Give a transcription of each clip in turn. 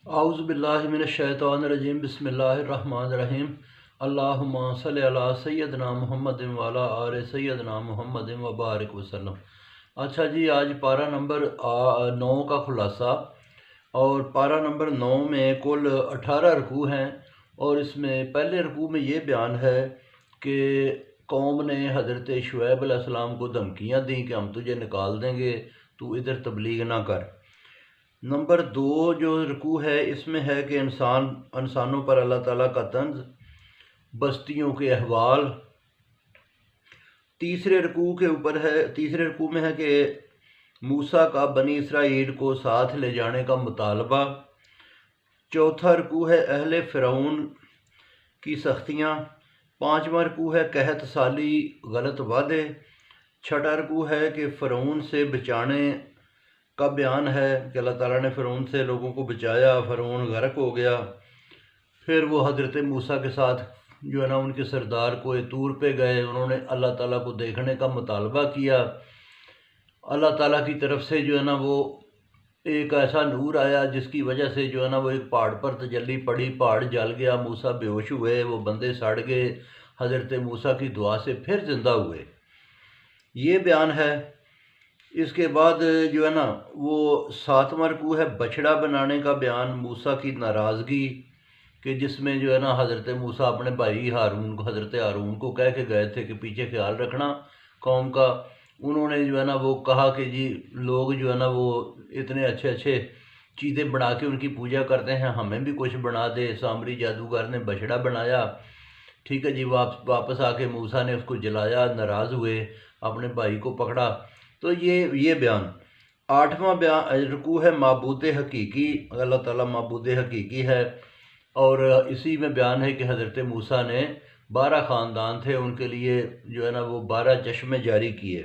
اعوذ باللہ من الشیطان الرجیم بسم اللہ الرحمن الرحیم اللہم صلی علی سیدنا محمد وعلی آل سیدنا محمد وبارک وسلم۔ اچھا جی، آج پارہ نمبر 9 کا خلاصہ، اور پارہ نمبر 9 میں کل 18 رکوع ہیں، اور اس میں پہلے رکوع میں یہ بیان ہے کہ قوم نے حضرت شعیب علیہ السلام کو دھمکیاں دیں کہ ہم تجھے نکال دیں گے، تو ادھر تبلیغ نہ کر۔ نمبر 2 جو رکوع ہے اس میں ہے کہ انسانوں پر اللہ تعالیٰ کا طنز، بستیوں کے احوال۔ تیسرے رکوع میں ہے کہ موسیٰ کا بنی اسرائیل کو ساتھ لے جانے کا مطالبہ۔ چوتھا رکوع ہے اہل فرعون کی سختیاں۔ پانچواں رکوع ہے قحط سالی، غلط وعدے۔ چھٹا رکوع ہے کہ فرعون سے بچانے کا بیان ہے کہ اللہ تعالیٰ نے فرعون سے لوگوں کو بچایا، فرعون غرق ہو گیا۔ پھر وہ حضرت موسیٰ کے ساتھ جو ہے نا ان کے سردار کوہ طور پہ گئے، انہوں نے اللہ تعالیٰ کو دیکھنے کا مطالبہ کیا۔ اللہ تعالیٰ کی طرف سے جو ہے نا وہ ایک ایسا نور آیا جس کی وجہ سے جو ہے نا وہ ایک پہاڑ پر تجلی پڑی، پہاڑ جل گیا، موسیٰ بے ہوش ہوئے، وہ بندے سڑ گئے، حضرت موسیٰ کی دعا سے پھر زندہ ہوئے، یہ بیان ہے۔ اس کے بعد جو ہے نا وہ 7واں رکوع ہے بچڑا بنانے کا بیان، موسیٰ کی ناراضگی کہ جس میں جو ہے نا حضرت موسیٰ اپنے بھائی حضرت ہارون کو کہہ کے گئے تھے کہ پیچھے خیال رکھنا قوم کا۔ انہوں نے جو ہے نا وہ کہا کہ جی لوگ جو ہے نا وہ اتنے اچھے چیزیں بنا کے ان کی پوجا کرتے ہیں، ہمیں بھی کچھ بنا دے۔ سامری جادوگر نے بچڑا بنایا، ٹھیک ہے جی، واپس آ کے موسیٰ نے اس کو جلایا، ناراض ہوئے، اپنے بھائی کو پکڑا، تو یہ بیان۔ 8واں رکوع ہے معبود حقیقی، اللہ تعالیٰ معبود حقیقی ہے، اور اسی میں بیان ہے کہ حضرت موسیٰ نے 12 خاندان تھے، ان کے لیے جو ہے نا وہ 12 چشمے جاری کیے۔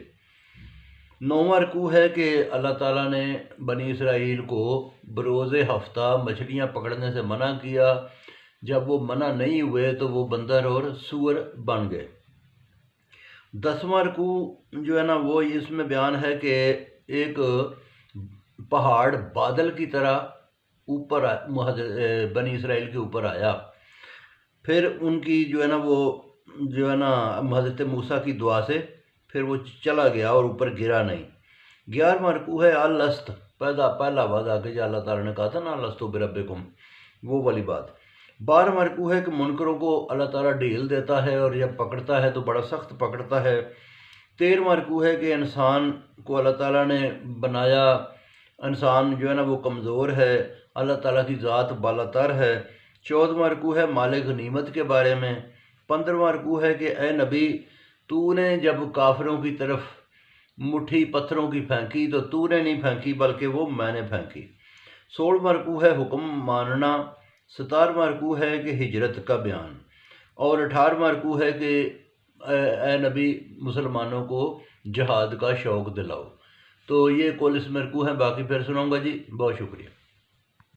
9واں رکوع ہے کہ اللہ تعالیٰ نے بنی اسرائیل کو بروز ہفتہ مچھلیاں پکڑنے سے منع کیا، جب وہ منع نہیں ہوئے تو وہ بندر اور سور بن گئے۔ 10واں رکوع جو ہے نا وہ اس میں بیان ہے کہ ایک پہاڑ بادل کی طرح اوپر بنی اسرائیل کے اوپر آیا، پھر ان کی جو ہے نا وہ جو ہے نا حضرت موسیٰ کی دعا سے پھر وہ چلا گیا اور اوپر گرا نہیں۔ 11واں رکوع ہے الست، پہلا وعدہ کہ اللہ تعالیٰ نے کہا تھا نا الست بربکم، وہ والی بات۔ 12واں رکوع ہے کہ منکروں کو اللہ تعالیٰ ڈھیل دیتا ہے، اور جب پکڑتا ہے تو بڑا سخت پکڑتا ہے۔ 13واں رکوع ہے کہ انسان کو اللہ تعالیٰ نے بنایا، انسان جو ہے نا وہ کمزور ہے، اللہ تعالیٰ کی ذات بالا تر ہے۔ 14واں رکوع ہے مال غنیمت کے بارے میں۔ 15واں رکوع ہے کہ اے نبی، تو نے جب کافروں کی طرف مٹھی پتھروں کی پھینکی تو تو نے نہیں پھینکی بلکہ وہ میں نے پھینکی۔ 16واں رکوع ہے حکم ماننا۔ 17واں رکوع ہے کہ ہجرت کا بیان، اور 18واں رکوع ہے کہ اے نبی مسلمانوں کو جہاد کا شوق دلاؤ۔ تو یہ کل اس میں رکوع ہیں، باقی پھر سناؤں گا جی، بہت شکریہ۔